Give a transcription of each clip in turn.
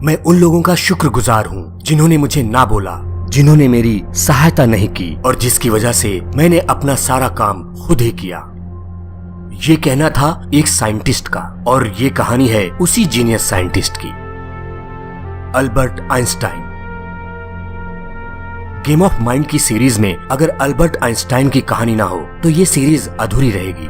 मैं उन लोगों का शुक्रगुजार हूँ जिन्होंने मुझे ना बोला, जिन्होंने मेरी सहायता नहीं की और जिसकी वजह से मैंने अपना सारा काम खुद ही किया। ये कहना था एक साइंटिस्ट का और ये कहानी है उसी जीनियस साइंटिस्ट की, Albert Einstein. Game of mind की सीरीज में अगर अल्बर्ट आइंस्टाइन की कहानी ना हो तो ये सीरीज अधूरी रहेगी।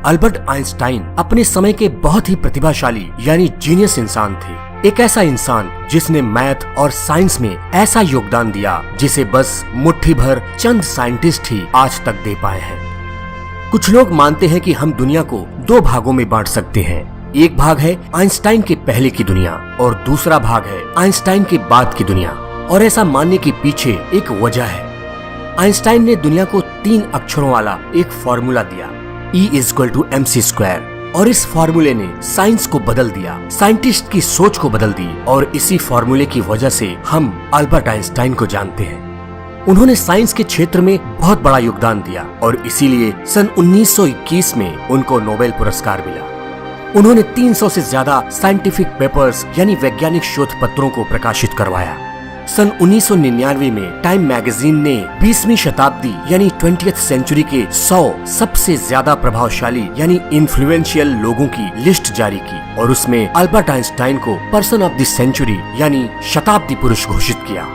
अल्बर्ट आइंस्टाइन अपने समय के बहुत ही प्रतिभाशाली यानी जीनियस इंसान थे। एक ऐसा इंसान जिसने मैथ और साइंस में ऐसा योगदान दिया जिसे बस मुट्ठी भर चंद साइंटिस्ट ही आज तक दे पाए हैं। कुछ लोग मानते हैं कि हम दुनिया को दो भागों में बांट सकते हैं। एक भाग है आइंस्टाइन के पहले की दुनिया और दूसरा भाग है आइंस्टाइन के बाद की दुनिया। और ऐसा मानने के पीछे एक वजह है। आइंस्टाइन ने दुनिया को 3 अक्षरों वाला एक फॉर्मूला दिया, E=mc², और इस फॉर्मूले ने साइंस को बदल दिया, साइंटिस्ट की सोच को बदल दी और इसी फॉर्मूले की वजह से हम अल्बर्ट आइंस्टाइन को जानते हैं। उन्होंने साइंस के क्षेत्र में बहुत बड़ा योगदान दिया और इसीलिए सन 1921 में उनको नोबेल पुरस्कार मिला। उन्होंने 300 से ज्यादा साइंटिफिक पेपर्स यानी वैज्ञानिक शोध पत्रों को प्रकाशित करवाया। सन 1999 में टाइम मैगजीन ने 20वीं शताब्दी यानी 20th सेंचुरी के 100 सबसे ज्यादा प्रभावशाली यानी इन्फ्लुएंशियल लोगों की लिस्ट जारी की और उसमें अल्बर्ट आइंस्टाइन को पर्सन ऑफ द सेंचुरी यानी शताब्दी पुरुष घोषित किया।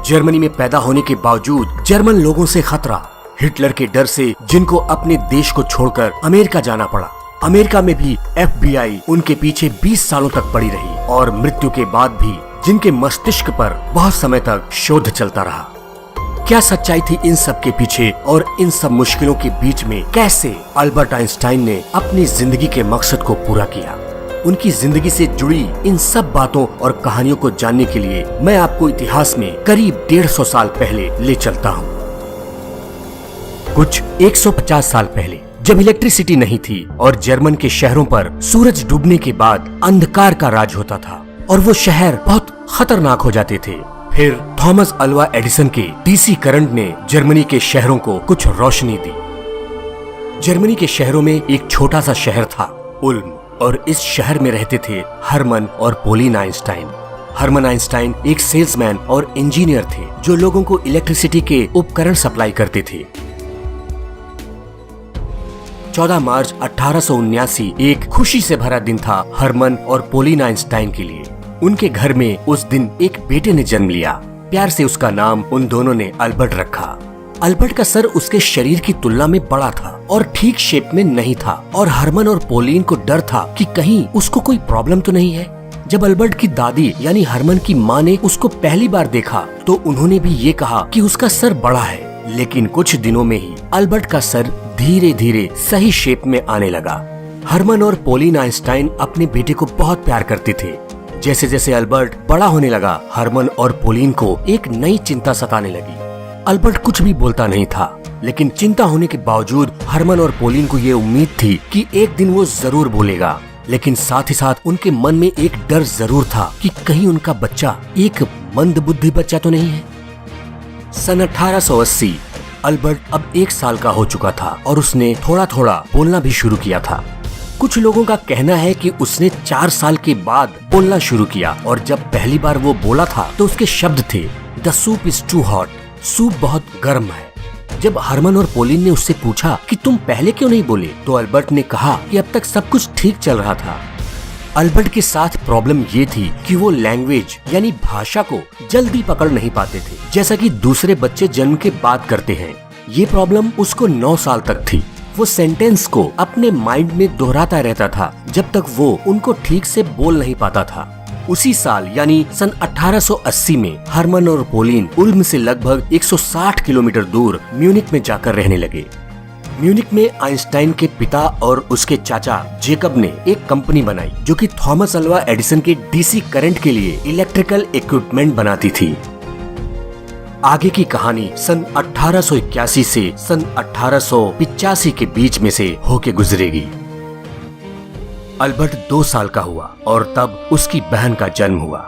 जर्मनी में पैदा होने के बावजूद जर्मन लोगों से खतरा, हिटलर के डर से जिनको अपने देश को छोड़कर अमेरिका जाना पड़ा। अमेरिका में भी FBI उनके पीछे 20 सालों तक पड़ी रही और मृत्यु के बाद भी जिनके मस्तिष्क पर बहुत समय तक शोध चलता रहा। क्या सच्चाई थी इन सब के पीछे और इन सब मुश्किलों के बीच में कैसे अल्बर्ट आइंस्टाइन ने अपनी जिंदगी के मकसद को पूरा किया? उनकी जिंदगी से जुड़ी इन सब बातों और कहानियों को जानने के लिए मैं आपको इतिहास में करीब 150 साल पहले ले चलता हूँ। कुछ 150 साल पहले जब इलेक्ट्रिसिटी नहीं थी और जर्मन के शहरों पर सूरज डूबने के बाद अंधकार का राज होता था और वो शहर बहुत खतरनाक हो जाते थे। फिर थॉमस अल्वा एडिसन के DC करंट ने जर्मनी के शहरों को कुछ रोशनी दी। जर्मनी के शहरों में एक छोटा सा शहर था, उल्म, और इस शहर में रहते थे हरमन और पोलिन आइंस्टाइन। हरमन आइंस्टाइन एक सेल्समैन और इंजीनियर थे जो लोगों को इलेक्ट्रिसिटी के उपकरण सप्लाई करते थे। 14 मार्च 1879 एक खुशी से भरा दिन था हरमन और पोलिन आइंस्टाइन के लिए। उनके घर में उस दिन एक बेटे ने जन्म लिया। प्यार से उसका नाम उन दोनों ने अल्बर्ट रखा। अल्बर्ट का सर उसके शरीर की तुलना में बड़ा था और ठीक शेप में नहीं था और हरमन और पोलिन को डर था कि कहीं उसको कोई प्रॉब्लम तो नहीं है। जब अल्बर्ट की दादी यानी हरमन की माँ ने उसको पहली बार देखा तो उन्होंने भी ये कहा कि उसका सर बड़ा है, लेकिन कुछ दिनों में ही अल्बर्ट का सर धीरे धीरे सही शेप में आने लगा। हरमन और पोलिन आइंस्टाइन अपने बेटे को बहुत प्यार करते थे। जैसे जैसे अल्बर्ट बड़ा होने लगा, हरमन और पोलिन को एक नई चिंता सताने लगी। अल्बर्ट कुछ भी बोलता नहीं था, लेकिन चिंता होने के बावजूद हरमन और पोलिन को ये उम्मीद थी कि एक दिन वो जरूर बोलेगा। लेकिन साथ ही साथ उनके मन में एक डर जरूर था कि कहीं उनका बच्चा एक मंदबुद्धि बच्चा तो नहीं है। सन 1880 अल्बर्ट अब 1 साल का हो चुका था और उसने थोड़ा थोड़ा बोलना भी शुरू किया था। कुछ लोगों का कहना है कि उसने 4 साल के बाद बोलना शुरू किया और जब पहली बार वो बोला था तो उसके शब्द थे, the soup is too hot, soup बहुत गर्म है। जब हरमन और पोलिन ने उससे पूछा कि तुम पहले क्यों नहीं बोले, तो अल्बर्ट ने कहा कि अब तक सब कुछ ठीक चल रहा था। अल्बर्ट के साथ प्रॉब्लम ये थी कि वो लैंग्वेज यानी भाषा को जल्दी पकड़ नहीं पाते थे, जैसा कि दूसरे बच्चे जन्म के बाद करते हैं। ये प्रॉब्लम उसको 9 साल तक थी। वो सेंटेंस को अपने माइंड में दोहराता रहता था जब तक वो उनको ठीक से बोल नहीं पाता था। उसी साल यानी सन 1880 में हरमन और पोलिन उल्म से लगभग 160 किलोमीटर दूर म्यूनिक में जाकर रहने लगे। म्यूनिक में आइंस्टाइन के पिता और उसके चाचा जेकब ने एक कंपनी बनाई जो कि थॉमस अल्वा एडिसन के DC करंट के लिए इलेक्ट्रिकल इक्विपमेंट बनाती थी। आगे की कहानी सन 1881 से सन 1885 के बीच में से होके गुजरेगी। अल्बर्ट 2 साल का हुआ और तब उसकी बहन का जन्म हुआ।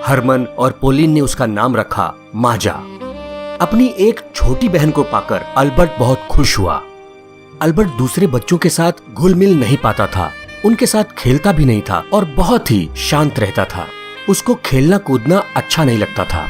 हरमन और पोलिन ने उसका नाम रखा माजा। अपनी एक छोटी बहन को पाकर अल्बर्ट बहुत खुश हुआ। अल्बर्ट दूसरे बच्चों के साथ घुल मिल नहीं पाता था। उनके साथ खेलता भी नहीं था और बहुत ही शांत रहता था। उसको खेलना कूदना अच्छा नहीं लगता था।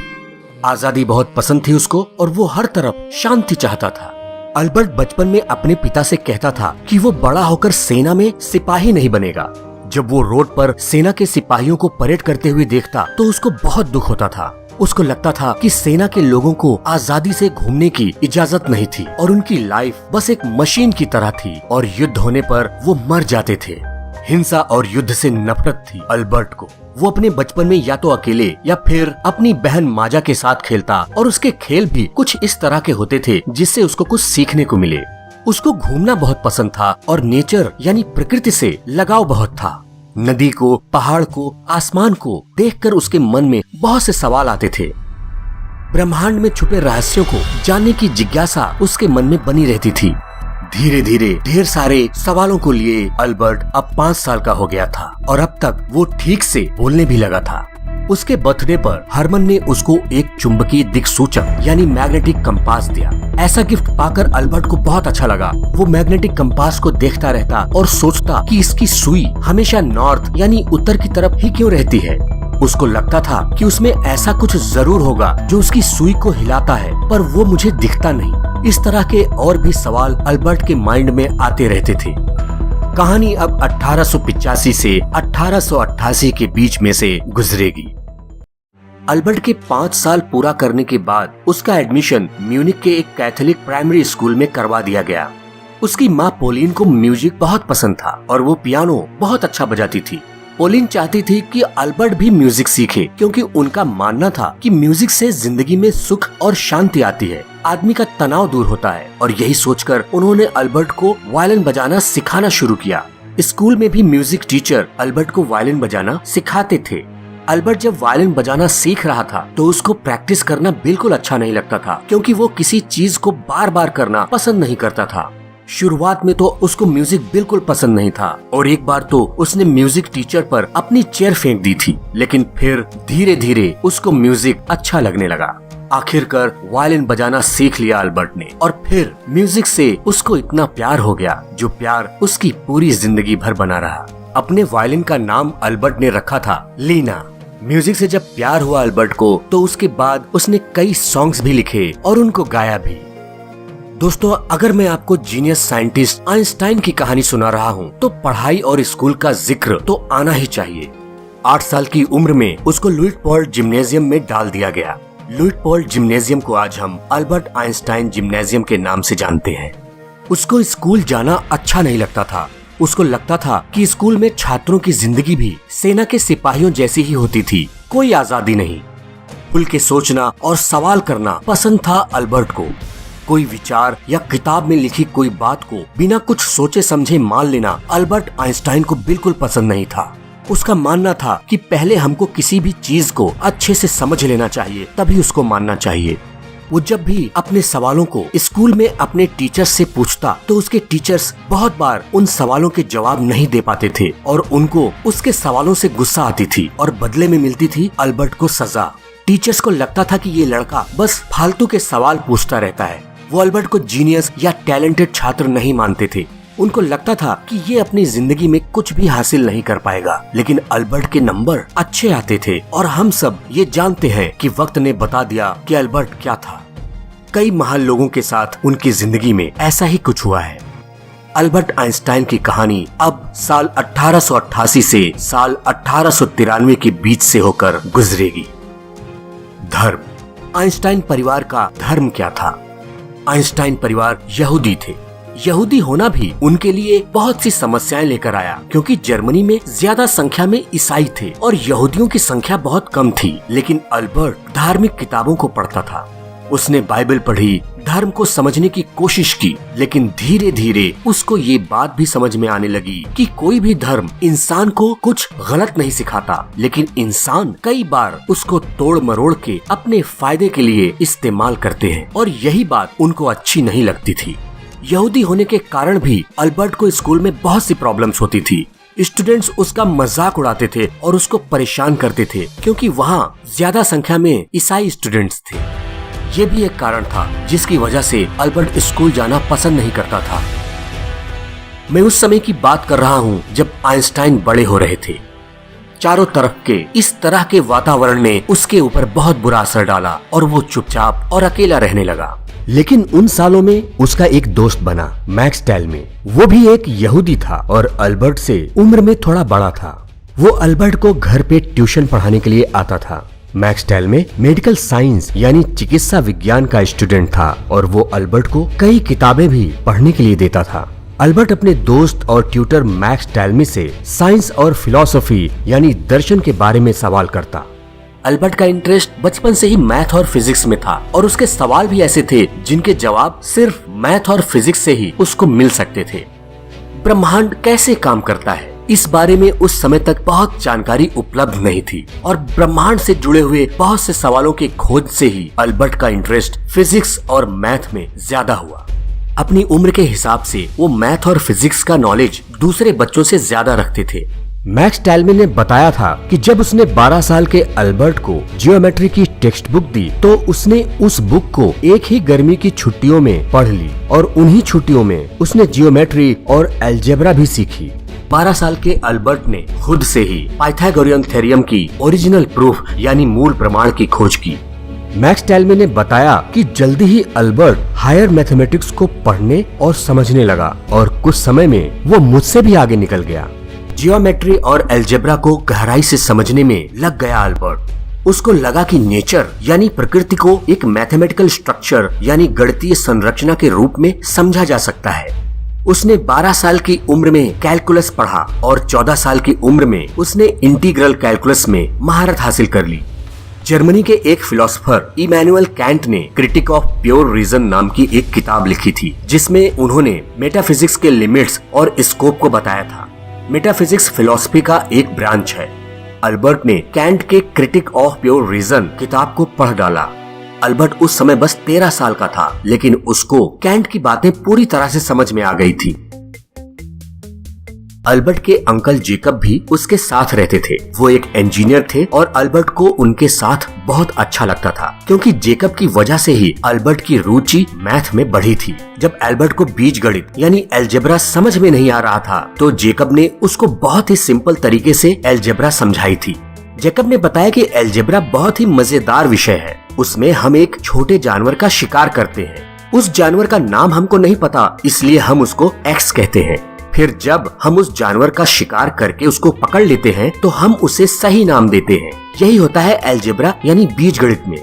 आजादी बहुत पसंद थी उसको और वो हर तरफ शांति चाहता था। अल्बर्ट बचपन में अपने पिता से कहता था कि वो बड़ा होकर सेना में सिपाही नहीं बनेगा। जब वो रोड पर सेना के सिपाहियों को परेड करते हुए देखता तो उसको बहुत दुख होता था। उसको लगता था कि सेना के लोगों को आजादी से घूमने की इजाजत नहीं थी और उनकी लाइफ बस एक मशीन की तरह थी और युद्ध होने पर वो मर जाते थे। हिंसा और युद्ध से नफरत थी अल्बर्ट को। वो अपने बचपन में या तो अकेले या फिर अपनी बहन माजा के साथ खेलता और उसके खेल भी कुछ इस तरह के होते थे जिससे उसको कुछ सीखने को मिले। उसको घूमना बहुत पसंद था और नेचर यानी प्रकृति से लगाव बहुत था। नदी को, पहाड़ को, आसमान को देखकर उसके मन में बहुत से सवाल आते थे। ब्रह्मांड में छुपे रहस्यों को जानने की जिज्ञासा उसके मन में बनी रहती थी। धीरे धीरे ढेर सारे सवालों को लिए अल्बर्ट अब 5 साल का हो गया था और अब तक वो ठीक से बोलने भी लगा था। उसके बर्थडे पर हरमन ने उसको एक चुंबकीय दिक्सूचक यानी मैग्नेटिक कंपास दिया। ऐसा गिफ्ट पाकर अल्बर्ट को बहुत अच्छा लगा। वो मैग्नेटिक कंपास को देखता रहता और सोचता कि इसकी सुई हमेशा नॉर्थ यानी उत्तर की तरफ ही क्यों रहती है। उसको लगता था कि उसमें ऐसा कुछ जरूर होगा जो उसकी सुई को हिलाता है, पर वो मुझे दिखता नहीं। इस तरह के और भी सवाल अल्बर्ट के माइंड में आते रहते थे। कहानी अब 1885 से 1888 के बीच में से गुजरेगी। अल्बर्ट के 5 साल पूरा करने के बाद उसका एडमिशन म्यूनिक के एक कैथोलिक प्राइमरी स्कूल में करवा दिया गया। उसकी माँ पोलिन को म्यूजिक बहुत पसंद था और वो पियानो बहुत अच्छा बजाती थी। पोलिन चाहती थी कि अल्बर्ट भी म्यूजिक सीखे क्योंकि उनका मानना था कि म्यूजिक से जिंदगी में सुख और शांति आती है, आदमी का तनाव दूर होता है। और यही सोचकर उन्होंने अल्बर्ट को वायलिन बजाना सिखाना शुरू किया। स्कूल में भी म्यूजिक टीचर अल्बर्ट को वायलिन बजाना सिखाते थे। अल्बर्ट जब वायलिन बजाना सीख रहा था तो उसको प्रैक्टिस करना बिल्कुल अच्छा नहीं लगता था क्योंकि वो किसी चीज को बार बार करना पसंद नहीं करता था। शुरुआत में तो उसको म्यूजिक बिल्कुल पसंद नहीं था और एक बार तो उसने म्यूजिक टीचर पर अपनी चेयर फेंक दी थी, लेकिन फिर धीरे धीरे उसको म्यूजिक अच्छा लगने लगा। आखिरकार वायलिन बजाना सीख लिया अल्बर्ट ने और फिर म्यूजिक से उसको इतना प्यार हो गया जो प्यार उसकी पूरी जिंदगी भर बना रहा। अपने वायलिन का नाम अल्बर्ट ने रखा था लीना। म्यूजिक से जब प्यार हुआ अल्बर्ट को तो उसके बाद उसने कई सॉन्ग्स भी लिखे और उनको गाया भी। दोस्तों, अगर मैं आपको जीनियस साइंटिस्ट आइंस्टाइन की कहानी सुना रहा हूँ तो पढ़ाई और स्कूल का जिक्र तो आना ही चाहिए। 8 साल की उम्र में उसको लुइटपोल्ड जिम्नेजियम में डाल दिया गया। लुइटपोल्ड जिम्नेजियम को आज हम अल्बर्ट आइंस्टाइन जिम्नेजियम के नाम से जानते हैं। उसको स्कूल जाना अच्छा नहीं लगता था। उसको लगता था कि स्कूल में छात्रों की जिंदगी भी सेना के सिपाहियों जैसी ही होती थी, कोई आजादी नहीं। खुल के सोचना और सवाल करना पसंद था अल्बर्ट को। कोई विचार या किताब में लिखी कोई बात को बिना कुछ सोचे समझे मान लेना अल्बर्ट आइंस्टाइन को बिल्कुल पसंद नहीं था। उसका मानना था कि पहले हमको किसी भी चीज को अच्छे से समझ लेना चाहिए, तभी उसको मानना चाहिए। वो जब भी अपने सवालों को स्कूल में अपने टीचर्स से पूछता तो उसके टीचर्स बहुत बार उन सवालों के जवाब नहीं दे पाते थे और उनको उसके सवालों से गुस्सा आती थी और बदले में मिलती थी अल्बर्ट को सजा। टीचर्स को लगता था कि ये लड़का बस फालतू के सवाल पूछता रहता है। वो अल्बर्ट को जीनियस या टैलेंटेड छात्र नहीं मानते थे। उनको लगता था कि ये अपनी जिंदगी में कुछ भी हासिल नहीं कर पाएगा, लेकिन अल्बर्ट के नंबर अच्छे आते थे और हम सब ये जानते हैं कि वक्त ने बता दिया कि अल्बर्ट क्या था। कई महान लोगों के साथ उनकी जिंदगी में ऐसा ही कुछ हुआ है। अल्बर्ट आइंस्टाइन की कहानी अब साल 1888 से साल 1893 के बीच से होकर गुजरेगी। धर्म। आइंस्टाइन परिवार का धर्म क्या था? आइंस्टाइन परिवार यहूदी थे। यहूदी होना भी उनके लिए बहुत सी समस्याएं लेकर आया क्योंकि जर्मनी में ज्यादा संख्या में ईसाई थे और यहूदियों की संख्या बहुत कम थी। लेकिन अल्बर्ट धार्मिक किताबों को पढ़ता था। उसने बाइबल पढ़ी, धर्म को समझने की कोशिश की, लेकिन धीरे धीरे उसको ये बात भी समझ में आने लगी कि कोई भी धर्म इंसान को कुछ गलत नहीं सिखाता, लेकिन इंसान कई बार उसको तोड़ मरोड़ के अपने फायदे के लिए इस्तेमाल करते हैं और यही बात उनको अच्छी नहीं लगती थी। यहूदी होने के कारण भी अल्बर्ट को स्कूल में बहुत सी प्रॉब्लम्स होती थी। स्टूडेंट्स उसका मजाक उड़ाते थे और उसको परेशान करते थे क्योंकि वहाँ ज्यादा संख्या में ईसाई स्टूडेंट्स थे। ये भी एक कारण था जिसकी वजह से अल्बर्ट स्कूल जाना पसंद नहीं करता था। मैं उस समय की बात कर रहा हूँ जब आइंस्टाइन बड़े हो रहे थे। चारों तरफ के इस तरह के वातावरण ने उसके ऊपर बहुत बुरा असर डाला और वो चुपचाप और अकेला रहने लगा। लेकिन उन सालों में उसका एक दोस्त बना, मैक्स टेलमे। वो भी एक यहूदी था और अल्बर्ट से उम्र में थोड़ा बड़ा था। वो अल्बर्ट को घर पे ट्यूशन पढ़ाने के लिए आता था। मैक्स टेलमे मेडिकल साइंस यानी चिकित्सा विज्ञान का स्टूडेंट था और वो अल्बर्ट को कई किताबें भी पढ़ने के लिए देता था। अल्बर्ट अपने दोस्त और ट्यूटर मैक्स टेलमे से साइंस और फिलॉसफी यानी दर्शन के बारे में सवाल करता। अल्बर्ट का इंटरेस्ट बचपन से ही मैथ और फिजिक्स में था और उसके सवाल भी ऐसे थे जिनके जवाब सिर्फ मैथ और फिजिक्स से ही उसको मिल सकते थे। ब्रह्मांड कैसे काम करता है, इस बारे में उस समय तक बहुत जानकारी उपलब्ध नहीं थी और ब्रह्मांड से जुड़े हुए बहुत से सवालों की खोज से ही अल्बर्ट का इंटरेस्ट फिजिक्स और मैथ में ज्यादा हुआ। अपनी उम्र के हिसाब से वो मैथ और फिजिक्स का नॉलेज दूसरे बच्चों से ज्यादा रखते थे। मैक्स टेलमे ने बताया था कि जब उसने 12 साल के अल्बर्ट को जियोमेट्री की टेक्स्ट बुक दी तो उसने उस बुक को एक ही गर्मी की छुट्टियों में पढ़ ली और उन्हीं छुट्टियों में उसने जियोमेट्री और अलजेब्रा भी सीखी। 12 साल के अल्बर्ट ने खुद से ही पाइथागोरियन थ्योरम की ओरिजिनल प्रूफ यानी मूल प्रमाण की खोज की। मैक्स टेलमे ने बताया कि जल्दी ही अल्बर्ट हायर मैथमेटिक्स को पढ़ने और समझने लगा और कुछ समय में वो मुझसे भी आगे निकल गया। जियोमेट्री और अलजेब्रा को गहराई से समझने में लग गया अल्बर्ट। उसको लगा कि नेचर यानी प्रकृति को एक मैथमेटिकल स्ट्रक्चर यानी गणितीय संरचना के रूप में समझा जा सकता है। उसने 12 साल की उम्र में कैलकुलस पढ़ा और 14 साल की उम्र में उसने इंटीग्रल कैलकुलस में महारत हासिल कर ली। जर्मनी के एक फिलोसोफर इमैनुअल कैंट ने क्रिटिक ऑफ प्योर रीजन नाम की एक किताब लिखी थी जिसमें उन्होंने मेटाफिजिक्स के लिमिट्स और स्कोप को बताया था। मेटाफिजिक्स फिलॉसफी का एक ब्रांच है। अल्बर्ट ने कैंट के क्रिटिक ऑफ प्योर रीजन किताब को पढ़ डाला। अल्बर्ट उस समय बस 13 साल का था लेकिन उसको कैंट की बातें पूरी तरह से समझ में आ गई थी। अल्बर्ट के अंकल जेकब भी उसके साथ रहते थे। वो एक इंजीनियर थे और अल्बर्ट को उनके साथ बहुत अच्छा लगता था क्योंकि जेकब की वजह से ही अल्बर्ट की रुचि मैथ में बढ़ी थी। जब अल्बर्ट को बीजगणित यानी अलजेब्रा समझ में नहीं आ रहा था तो जेकब ने उसको बहुत ही सिंपल तरीके से अलजेब्रा समझाई थी। जेकब ने बताया कि अलजेब्रा बहुत ही मजेदार विषय है। उसमें हम एक छोटे जानवर का शिकार करते हैं। उस जानवर का नाम हमको नहीं पता इसलिए हम उसको एक्स कहते हैं। फिर जब हम उस जानवर का शिकार करके उसको पकड़ लेते हैं तो हम उसे सही नाम देते हैं। यही होता है अलजेब्रा यानी बीजगणित में।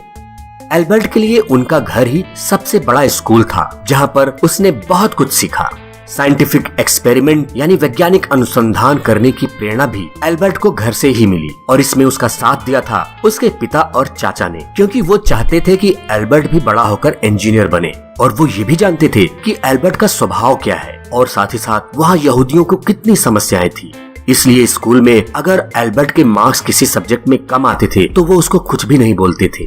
अल्बर्ट के लिए उनका घर ही सबसे बड़ा स्कूल था जहाँ पर उसने बहुत कुछ सीखा। साइंटिफिक एक्सपेरिमेंट यानी वैज्ञानिक अनुसंधान करने की प्रेरणा भी अल्बर्ट को घर से ही मिली और इसमें उसका साथ दिया था उसके पिता और चाचा ने, क्योंकि वो चाहते थे कि अल्बर्ट भी बड़ा होकर इंजीनियर बने और वो ये भी जानते थे कि अल्बर्ट का स्वभाव क्या है और साथ ही साथ वहाँ यहूदियों को कितनी समस्याएं थी। इसलिए स्कूल में अगर अल्बर्ट के मार्क्स किसी सब्जेक्ट में कम आते थे तो वो उसको कुछ भी नहीं बोलते थे।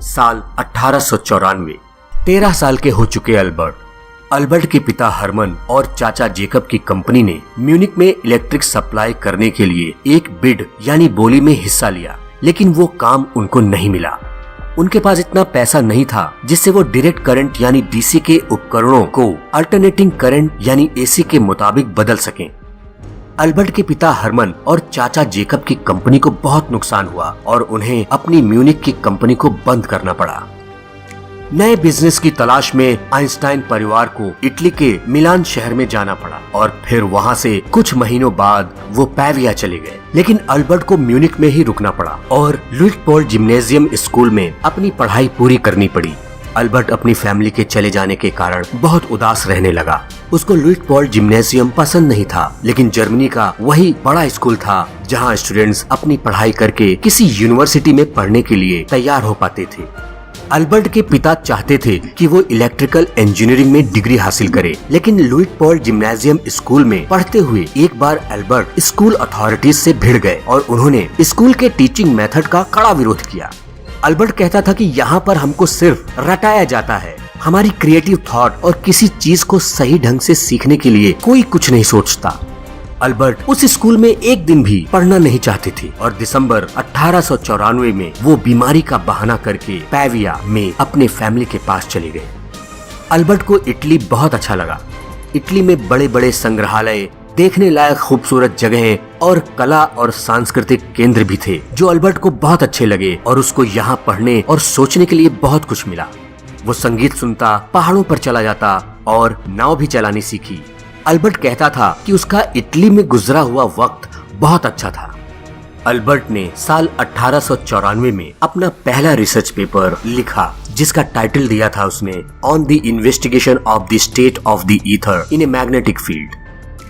साल 1894, 13 साल के हो चुके अल्बर्ट के पिता हरमन और चाचा जेकब की कंपनी ने म्यूनिक में इलेक्ट्रिक सप्लाई करने के लिए एक बिड यानी बोली में हिस्सा लिया, लेकिन वो काम उनको नहीं मिला। उनके पास इतना पैसा नहीं था जिससे वो डायरेक्ट करंट यानी डीसी के उपकरणों को अल्टरनेटिंग करंट यानी एसी के मुताबिक बदल सकें। अल्बर्ट के पिता हरमन और चाचा जेकब की कंपनी को बहुत नुकसान हुआ और उन्हें अपनी म्यूनिक की कंपनी को बंद करना पड़ा। नए बिजनेस की तलाश में आइंस्टाइन परिवार को इटली के मिलान शहर में जाना पड़ा और फिर वहाँ से कुछ महीनों बाद वो पैविया चले गए। लेकिन अल्बर्ट को म्यूनिक में ही रुकना पड़ा और लुइटपोल्ड जिम्नेजियम स्कूल में अपनी पढ़ाई पूरी करनी पड़ी। अल्बर्ट अपनी फैमिली के चले जाने के कारण बहुत उदास रहने लगा। उसको लुइटपोल्ड जिम्नेजियम पसंद नहीं था, लेकिन जर्मनी का वही बड़ा स्कूल था जहाँ स्टूडेंट्स अपनी पढ़ाई करके किसी यूनिवर्सिटी में पढ़ने के लिए तैयार हो पाते थे। अल्बर्ट के पिता चाहते थे कि वो इलेक्ट्रिकल इंजीनियरिंग में डिग्री हासिल करे, लेकिन लुइटपोल्ड जिम्नेजियम स्कूल में पढ़ते हुए एक बार अल्बर्ट स्कूल अथॉरिटीज से भिड़ गए और उन्होंने स्कूल के टीचिंग मेथड का कड़ा विरोध किया। अल्बर्ट कहता था कि यहाँ पर हमको सिर्फ रटाया जाता है, हमारी क्रिएटिव थॉट और किसी चीज को सही ढंग से सीखने के लिए कोई कुछ नहीं सोचता। अल्बर्ट उस स्कूल में एक दिन भी पढ़ना नहीं चाहते थे और दिसंबर 1894 में वो बीमारी का बहाना करके पैविया में अपने फैमिली के पास चले गए। अल्बर्ट को इटली बहुत अच्छा लगा। इटली में बड़े बड़े संग्रहालय, देखने लायक खूबसूरत जगहें और कला और सांस्कृतिक केंद्र भी थे जो अल्बर्ट को बहुत अच्छे लगे और उसको यहाँ पढ़ने और सोचने के लिए बहुत कुछ मिला। वो संगीत सुनता, पहाड़ों पर चला जाता और नाव भी चलानी सीखी। अल्बर्ट कहता था कि उसका इटली में गुजरा हुआ वक्त बहुत अच्छा था। अल्बर्ट ने साल 1894 में अपना पहला रिसर्च पेपर लिखा जिसका टाइटल दिया था उसने on the investigation of the state of the ether in a magnetic field.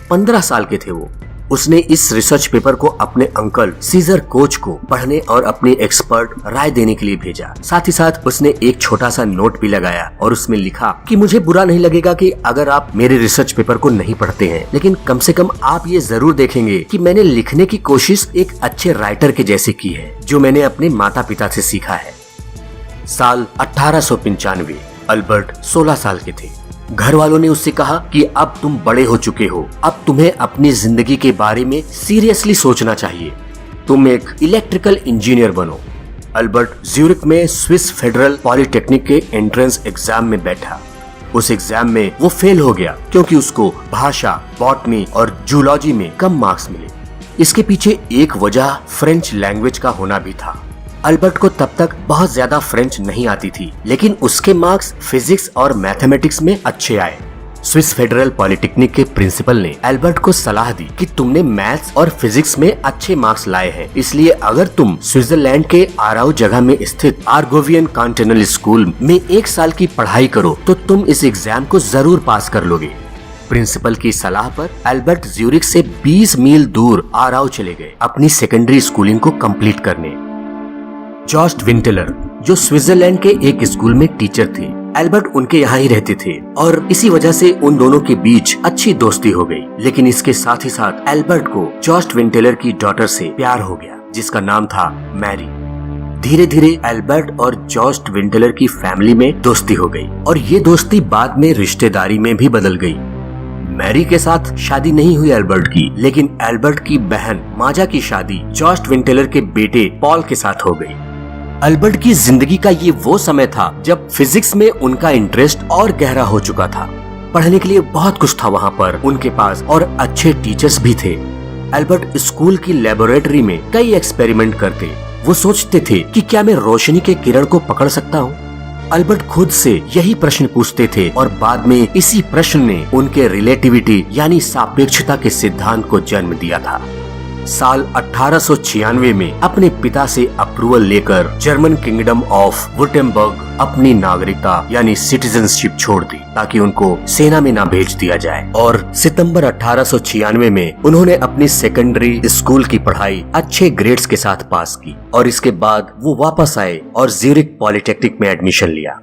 15 साल के थे वो। उसने इस रिसर्च पेपर को अपने अंकल सीजर कोच को पढ़ने और अपनी एक्सपर्ट राय देने के लिए भेजा। साथ ही साथ उसने एक छोटा सा नोट भी लगाया और उसमें लिखा कि मुझे बुरा नहीं लगेगा कि अगर आप मेरे रिसर्च पेपर को नहीं पढ़ते हैं, लेकिन कम से कम आप ये जरूर देखेंगे कि मैंने लिखने की कोशिश एक अच्छे राइटर के जैसे की है जो मैंने अपने माता पिता से सीखा है। साल 1895, अल्बर्ट 16 साल के थे। घर वालों ने उससे कहा कि अब तुम बड़े हो चुके हो, अब तुम्हें अपनी जिंदगी के बारे में सीरियसली सोचना चाहिए, तुम एक इलेक्ट्रिकल इंजीनियर बनो। अल्बर्ट ज्यूरिख में स्विस फेडरल पॉलिटेक्निक के एंट्रेंस एग्जाम में बैठा। उस एग्जाम में वो फेल हो गया क्योंकि उसको भाषा, बॉटनी और जूलॉजी में कम मार्क्स मिले। इसके पीछे एक वजह फ्रेंच लैंग्वेज का होना भी था। अल्बर्ट को तब तक बहुत ज्यादा फ्रेंच नहीं आती थी, लेकिन उसके मार्क्स फिजिक्स और मैथमेटिक्स में अच्छे आए। स्विस फेडरल पॉलिटेक्निक के प्रिंसिपल ने अल्बर्ट को सलाह दी कि तुमने मैथ्स और फिजिक्स में अच्छे मार्क्स लाए हैं, इसलिए अगर तुम स्विट्जरलैंड के आराउ जगह में स्थित आर्गोवियन कॉन्टिनेंटल स्कूल में 1 साल की पढ़ाई करो तो तुम इस एग्जाम को जरूर पास कर लोगे। प्रिंसिपल की सलाह पर अल्बर्ट ज्यूरिख से 20 मील दूर आराउ चले गए अपनी सेकेंडरी स्कूलिंग को कंप्लीट करने। जॉस्ट विंटेलर जो स्विट्जरलैंड के एक स्कूल में टीचर थे, अल्बर्ट उनके यहाँ ही रहते थे और इसी वजह से उन दोनों के बीच अच्छी दोस्ती हो गई। लेकिन इसके साथ ही साथ अल्बर्ट को जॉस्ट विंटेलर की डॉटर से प्यार हो गया जिसका नाम था मैरी। धीरे धीरे अल्बर्ट और जॉस्ट विंटेलर की फैमिली में दोस्ती हो गई और ये दोस्ती बाद में रिश्तेदारी में भी बदल गई। मैरी के साथ शादी नहीं हुई अल्बर्ट की, लेकिन अल्बर्ट की बहन माजा की शादी जॉस्ट विंटेलर के बेटे पॉल के साथ हो गई। अल्बर्ट की जिंदगी का ये वो समय था जब फिजिक्स में उनका इंटरेस्ट और गहरा हो चुका था। पढ़ने के लिए बहुत कुछ था वहाँ पर उनके पास और अच्छे टीचर्स भी थे। अल्बर्ट स्कूल की लेबोरेटरी में कई एक्सपेरिमेंट करते। वो सोचते थे कि क्या मैं रोशनी के किरण को पकड़ सकता हूँ। अल्बर्ट खुद से यही प्रश्न पूछते थे और बाद में इसी प्रश्न ने उनके रिलेटिविटी यानी सापेक्षता के सिद्धांत को जन्म दिया था। साल 1896 में अपने पिता से अप्रूवल लेकर जर्मन किंगडम ऑफ वुटेम्बर्ग अपनी नागरिकता यानी सिटीजनशिप छोड़ दी ताकि उनको सेना में ना भेज दिया जाए और सितंबर 1896 में उन्होंने अपनी सेकेंडरी स्कूल की पढ़ाई अच्छे ग्रेड्स के साथ पास की और इसके बाद वो वापस आए और ज्यूरिख पॉलिटेक्निक में एडमिशन लिया।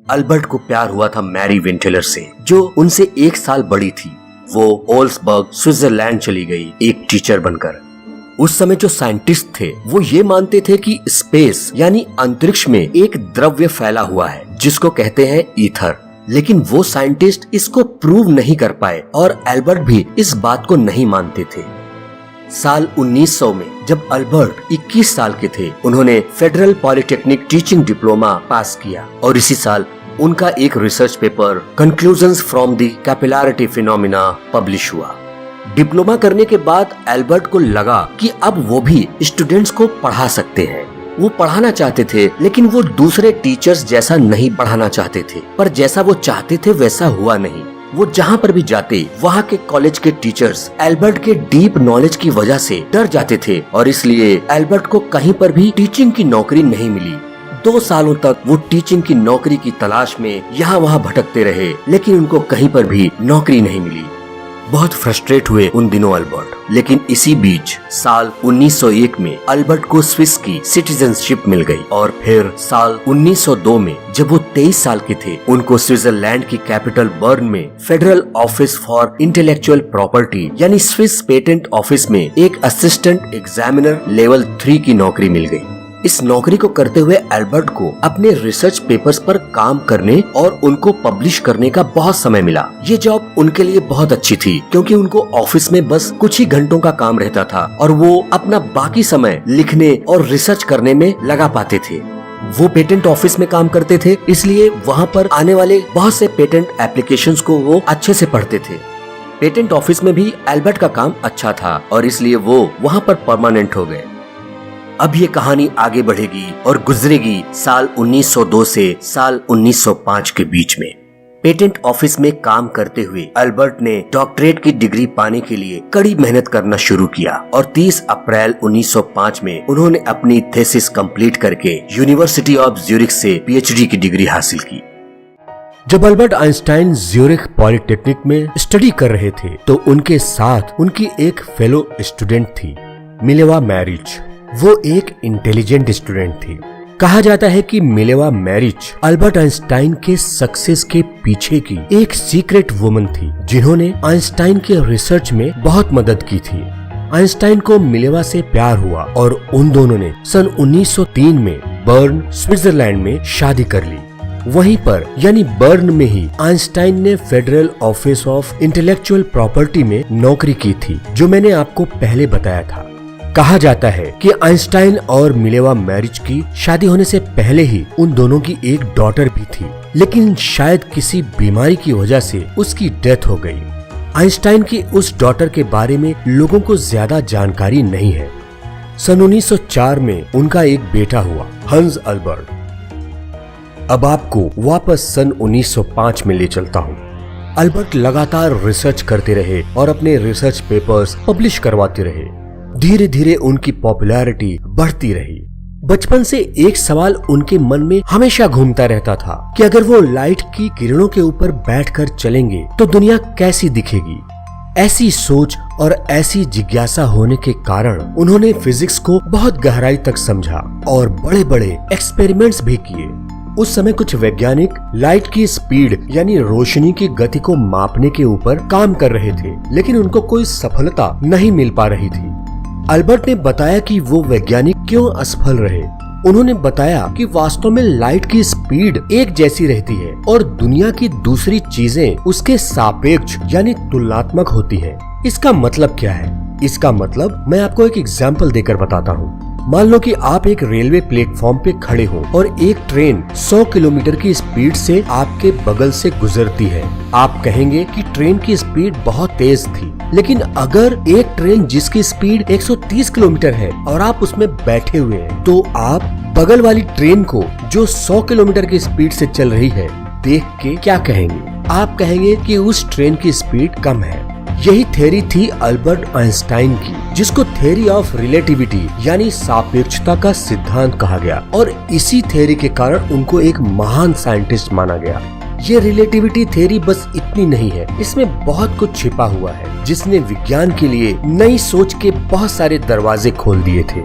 अल्बर्ट को प्यार हुआ था मैरी विंटेलर से जो उनसे 1 साल बड़ी थी। वो ओल्सबर्ग स्विट्जरलैंड चली गई एक टीचर बनकर। उस समय जो साइंटिस्ट थे वो ये मानते थे कि स्पेस यानी अंतरिक्ष में एक द्रव्य फैला हुआ है जिसको कहते हैं ईथर, लेकिन वो साइंटिस्ट इसको प्रूव नहीं कर पाए और अल्बर्ट भी इस बात को नहीं मानते थे। साल 1900 में जब अल्बर्ट 21 साल के थे उन्होंने federal polytechnic teaching diploma pass किया और इसी साल उनका एक research paper conclusions from the capillarity phenomena publish हुआ। डिप्लोमा करने के बाद अल्बर्ट को लगा कि अब वो भी स्टूडेंट्स को पढ़ा सकते हैं। वो पढ़ाना चाहते थे लेकिन वो दूसरे टीचर्स जैसा नहीं पढ़ाना चाहते थे, पर जैसा वो चाहते थे वैसा हुआ नहीं। वो जहाँ पर भी जाते वहाँ के कॉलेज के टीचर्स अल्बर्ट के डीप नॉलेज की वजह से डर जाते थे और इसलिए अल्बर्ट को कहीं पर भी टीचिंग की नौकरी नहीं मिली। 2 सालों तक वो टीचिंग की नौकरी की तलाश में यहाँ वहाँ भटकते रहे लेकिन उनको कहीं पर भी नौकरी नहीं मिली। बहुत फ्रस्ट्रेट हुए उन दिनों अल्बर्ट, लेकिन इसी बीच साल 1901 में अल्बर्ट को स्विस की सिटीजनशिप मिल गई और फिर साल 1902 में जब वो 23 साल के थे उनको स्विट्जरलैंड की कैपिटल बर्न में federal office for intellectual property यानी स्विस पेटेंट ऑफिस में एक असिस्टेंट एग्जामिनर लेवल 3 की नौकरी मिल गई। इस नौकरी को करते हुए अल्बर्ट को अपने रिसर्च पेपर्स पर काम करने और उनको पब्लिश करने का बहुत समय मिला। ये जॉब उनके लिए बहुत अच्छी थी क्योंकि उनको ऑफिस में बस कुछ ही घंटों का काम रहता था और वो अपना बाकी समय लिखने और रिसर्च करने में लगा पाते थे। वो पेटेंट ऑफिस में काम करते थे, इसलिए वहाँ पर आने वाले बहुत से पेटेंट एप्लीकेशंस को वो अच्छे से पढ़ते थे। पेटेंट ऑफिस में भी एल्बर्ट का काम अच्छा था और इसलिए वो वहाँ पर परमानेंट हो गए। अब ये कहानी आगे बढ़ेगी और गुजरेगी साल 1902 से साल 1905 के बीच में। पेटेंट ऑफिस में काम करते हुए अल्बर्ट ने डॉक्टरेट की डिग्री पाने के लिए कड़ी मेहनत करना शुरू किया और 30 अप्रैल 1905 में उन्होंने अपनी थीसिस कंप्लीट करके यूनिवर्सिटी ऑफ ज्यूरिख से पीएचडी की डिग्री हासिल की। जब अल्बर्ट आइंस्टाइन ज्यूरिख पॉलिटेक्निक में स्टडी कर रहे थे तो उनके साथ उनकी एक फेलो स्टूडेंट थी, मिलेवा मैरिज। वो एक इंटेलिजेंट स्टूडेंट थी। कहा जाता है कि मिलेवा मैरिज अल्बर्ट आइंस्टाइन के सक्सेस के पीछे की एक सीक्रेट वुमन थी, जिन्होंने आइंस्टाइन के रिसर्च में बहुत मदद की थी। आइंस्टाइन को मिलेवा से प्यार हुआ और उन दोनों ने सन 1903 में बर्न, स्विट्जरलैंड में शादी कर ली। वहीं पर यानी बर्न में ही आइंस्टाइन ने federal office of intellectual property में नौकरी की थी, जो मैंने आपको पहले बताया था। कहा जाता है कि आइंस्टाइन और मिलेवा मैरिज की शादी होने से पहले ही उन दोनों की एक डॉटर भी थी, लेकिन शायद किसी बीमारी की वजह से उसकी डेथ हो गई। आइंस्टाइन की उस डॉटर के बारे में लोगों को ज्यादा जानकारी नहीं है। सन 1904 में उनका एक बेटा हुआ, हंस अल्बर्ट। अब आपको वापस सन 1905 में ले चलता हूँ। अल्बर्ट लगातार रिसर्च करते रहे और अपने रिसर्च पेपर्स पब्लिश करवाते रहे। धीरे धीरे उनकी पॉपुलैरिटी बढ़ती रही। बचपन से एक सवाल उनके मन में हमेशा घूमता रहता था कि अगर वो लाइट की किरणों के ऊपर बैठकर चलेंगे तो दुनिया कैसी दिखेगी। ऐसी सोच और ऐसी जिज्ञासा होने के कारण उन्होंने फिजिक्स को बहुत गहराई तक समझा और बड़े बड़े एक्सपेरिमेंट्स भी किए। उस समय कुछ वैज्ञानिक लाइट की स्पीड यानी रोशनी की गति को मापने के ऊपर काम कर रहे थे, लेकिन उनको कोई सफलता नहीं मिल पा रही थी। अल्बर्ट ने बताया कि वो वैज्ञानिक क्यों असफल रहे। उन्होंने बताया कि वास्तव में लाइट की स्पीड एक जैसी रहती है और दुनिया की दूसरी चीजें उसके सापेक्ष यानी तुलनात्मक होती हैं। इसका मतलब क्या है? इसका मतलब मैं आपको एक एग्जाम्पल देकर बताता हूँ। मान लो कि आप एक रेलवे प्लेटफॉर्म पे खड़े हो और एक ट्रेन 100 किलोमीटर की स्पीड से आपके बगल से गुजरती है। आप कहेंगे कि ट्रेन की स्पीड बहुत तेज थी, लेकिन अगर एक ट्रेन जिसकी स्पीड 130 किलोमीटर है और आप उसमें बैठे हुए हैं, तो आप बगल वाली ट्रेन को जो 100 किलोमीटर की स्पीड से चल रही है देख के क्या कहेंगे? आप कहेंगे कि उस ट्रेन की स्पीड कम है। यही थ्योरी थी अल्बर्ट आइंस्टाइन की, जिसको थ्योरी ऑफ रिलेटिविटी यानी सापेक्षता का सिद्धांत कहा गया और इसी थ्योरी के कारण उनको एक महान साइंटिस्ट माना गया। ये रिलेटिविटी थ्योरी बस इतनी नहीं है, इसमें बहुत कुछ छिपा हुआ है, जिसने विज्ञान के लिए नई सोच के बहुत सारे दरवाजे खोल दिए थे।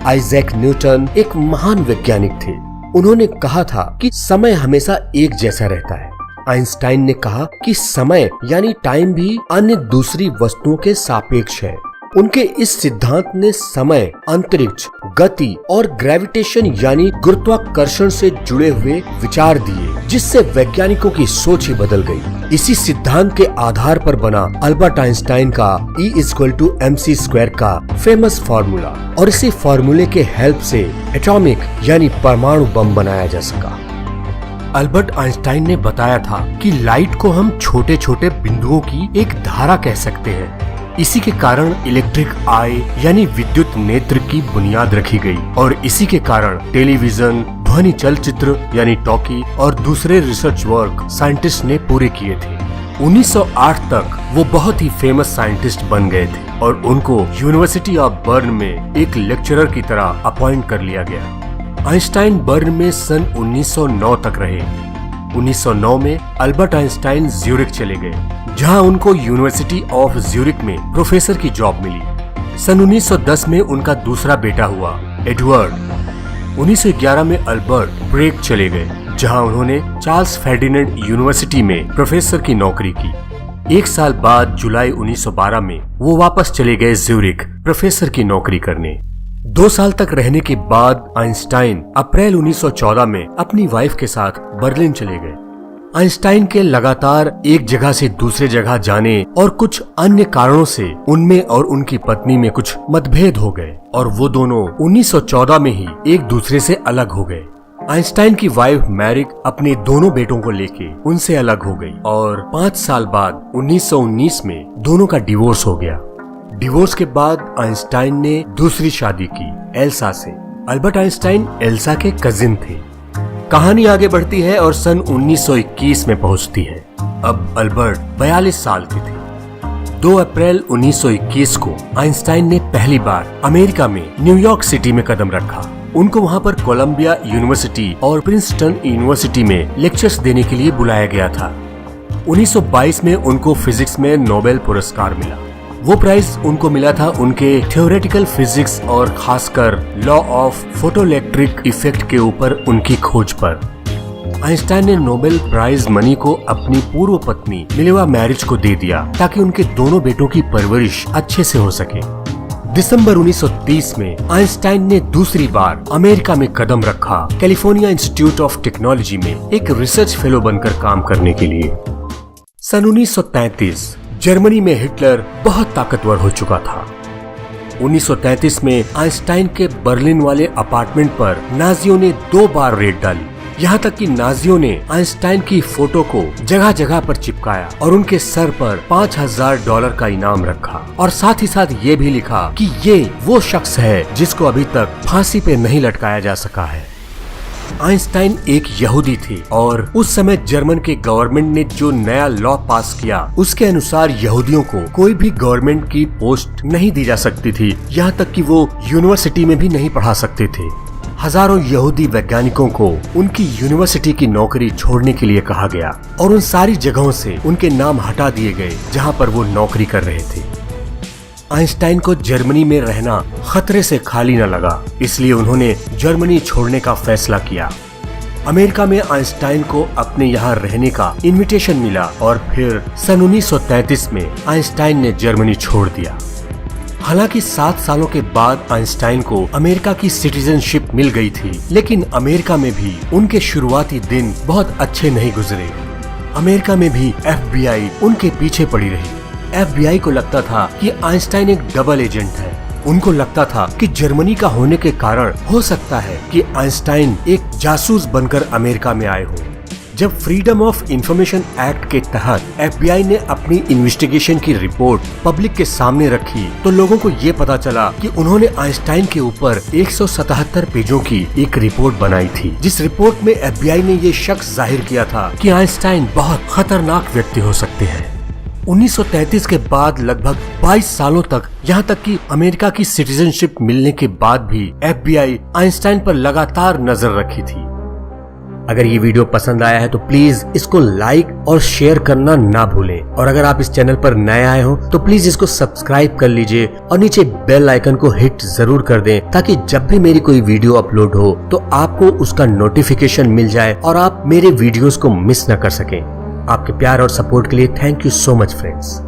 आइजैक न्यूटन एक महान वैज्ञानिक थे। उन्होंने कहा था कि समय हमेशा एक जैसा रहता है। आइंस्टाइन ने कहा कि समय यानी टाइम भी अन्य दूसरी वस्तुओं के सापेक्ष है। उनके इस सिद्धांत ने समय, अंतरिक्ष, गति और ग्रेविटेशन यानी गुरुत्वाकर्षण से जुड़े हुए विचार दिए, जिससे वैज्ञानिकों की सोच ही बदल गई। इसी सिद्धांत के आधार पर बना अल्बर्ट आइंस्टाइन का E=mc² का फेमस फार्मूला और इसी फार्मूले के हेल्प से एटॉमिक यानी परमाणु बम बनाया जा सका। अल्बर्ट आइंस्टाइन ने बताया था कि लाइट को हम छोटे छोटे बिंदुओं की एक धारा कह सकते हैं। इसी के कारण इलेक्ट्रिक आई यानी विद्युत नेत्र की बुनियाद रखी गई और इसी के कारण टेलीविजन, ध्वनि चलचित्र यानी टॉकी और दूसरे रिसर्च वर्क साइंटिस्ट ने पूरे किए थे। 1908 तक वो बहुत ही फेमस साइंटिस्ट बन गए थे और उनको यूनिवर्सिटी ऑफ बर्न में एक लेक्चरर की तरह अपॉइंट कर लिया गया। आइंस्टाइन बर्न में सन 1909 तक रहे। 1909 में अल्बर्ट आइंस्टाइन ज्यूरिख चले गए, जहां उनको यूनिवर्सिटी ऑफ ज्यूरिख में प्रोफेसर की जॉब मिली। सन 1910 में उनका दूसरा बेटा हुआ, एडवर्ड। 1911 में अल्बर्ट प्रेग चले गए, जहां उन्होंने चार्ल्स फर्डिनेंड यूनिवर्सिटी में प्रोफेसर की नौकरी की। एक साल बाद जुलाई 1912 में वो वापस चले गए ज्यूरिख प्रोफेसर की नौकरी करने। 2 साल तक रहने के बाद आइंस्टाइन अप्रैल 1914 में अपनी वाइफ के साथ बर्लिन चले गए। आइंस्टाइन के लगातार एक जगह से दूसरे जगह जाने और कुछ अन्य कारणों से उनमें और उनकी पत्नी में कुछ मतभेद हो गए और वो दोनों 1914 में ही एक दूसरे से अलग हो गए। आइंस्टाइन की वाइफ मैरिक अपने दोनों बेटों को लेके उनसे अलग हो गई और 5 साल बाद 1919 में दोनों का डिवोर्स हो गया। डिवोर्स के बाद आइंस्टाइन ने दूसरी शादी की एल्सा से। अल्बर्ट आइंस्टाइन एल्सा के कजिन थे। कहानी आगे बढ़ती है और सन 1921 में पहुंचती है। अब अल्बर्ट 42 साल के थे। 2 अप्रैल 1921 को आइंस्टाइन ने पहली बार अमेरिका में न्यूयॉर्क सिटी में कदम रखा। उनको वहां पर कोलंबिया यूनिवर्सिटी और प्रिंसटन यूनिवर्सिटी में लेक्चर्स देने के लिए बुलाया गया था। 1922 में उनको फिजिक्स में नोबेल पुरस्कार मिला। वो प्राइज उनको मिला था उनके थ्योरेटिकल फिजिक्स और खासकर लॉ ऑफ फोटोइलेक्ट्रिक इफेक्ट के ऊपर उनकी खोज पर। आइंस्टाइन ने नोबेल प्राइज मनी को अपनी पूर्व पत्नी मिलेवा मैरिज को दे दिया ताकि उनके दोनों बेटों की परवरिश अच्छे से हो सके। दिसंबर 1930 में आइंस्टाइन ने दूसरी बार अमेरिका में कदम रखा कैलिफोर्निया इंस्टीट्यूट ऑफ टेक्नोलॉजी में एक रिसर्च फेलो बनकर काम करने के लिए। सन 1933 जर्मनी में हिटलर बहुत ताकतवर हो चुका था। 1933 में आइंस्टाइन के बर्लिन वाले अपार्टमेंट पर नाजियों ने 2 बार रेड डाली। यहाँ तक कि नाजियों ने आइंस्टाइन की फोटो को जगह जगह पर चिपकाया और उनके सर पर $5000 का इनाम रखा और साथ ही साथ ये भी लिखा कि ये वो शख्स है जिसको अभी तक फांसी पे नहीं लटकाया जा सका है। आइंस्टाइन एक यहूदी थे और उस समय जर्मन के गवर्नमेंट ने जो नया लॉ पास किया उसके अनुसार यहूदियों को कोई भी गवर्नमेंट की पोस्ट नहीं दी जा सकती थी, यहाँ तक कि वो यूनिवर्सिटी में भी नहीं पढ़ा सकते थे। हजारों यहूदी वैज्ञानिकों को उनकी यूनिवर्सिटी की नौकरी छोड़ने के लिए कहा गया और उन सारी जगहों से उनके नाम हटा दिए गए जहां पर वो नौकरी कर रहे थे। आइंस्टाइन को जर्मनी में रहना खतरे से खाली न लगा, इसलिए उन्होंने जर्मनी छोड़ने का फैसला किया। अमेरिका में आइंस्टाइन को अपने यहाँ रहने का इनविटेशन मिला और फिर सन 1933 में आइंस्टाइन ने जर्मनी छोड़ दिया। हालांकि 7 सालों के बाद आइंस्टाइन को अमेरिका की सिटीजनशिप मिल गई थी, लेकिन अमेरिका में भी उनके शुरुआती दिन बहुत अच्छे नहीं गुजरे। अमेरिका में भी FBI उनके पीछे पड़ी रही। FBI को लगता था कि आइंस्टाइन एक डबल एजेंट है। उनको लगता था कि जर्मनी का होने के कारण हो सकता है कि आइंस्टाइन एक जासूस बनकर अमेरिका में आए हो। जब फ्रीडम ऑफ इंफॉर्मेशन एक्ट के तहत FBI ने अपनी इन्वेस्टिगेशन की रिपोर्ट पब्लिक के सामने रखी तो लोगों को ये पता चला कि उन्होंने आइंस्टाइन के ऊपर 177 पेजों की एक रिपोर्ट बनाई थी, जिस रिपोर्ट में FBI ने ये शक जाहिर किया था कि आइंस्टाइन बहुत खतरनाक व्यक्ति हो सकते हैं। 1933 के बाद लगभग 22 सालों तक, यहाँ तक कि अमेरिका की सिटीजनशिप मिलने के बाद भी FBI आइंस्टाइन पर लगातार नजर रखी थी। अगर ये वीडियो पसंद आया है तो प्लीज इसको लाइक और शेयर करना ना भूलें और अगर आप इस चैनल पर नए आए हो तो प्लीज इसको सब्सक्राइब कर लीजिए और नीचे बेल आइकन को हिट जरूर कर दें ताकि जब भी मेरी कोई वीडियो अपलोड हो तो आपको उसका नोटिफिकेशन मिल जाए और आप मेरे वीडियोस को मिस न कर सकें। आपके प्यार और सपोर्ट के लिए thank you so much friends.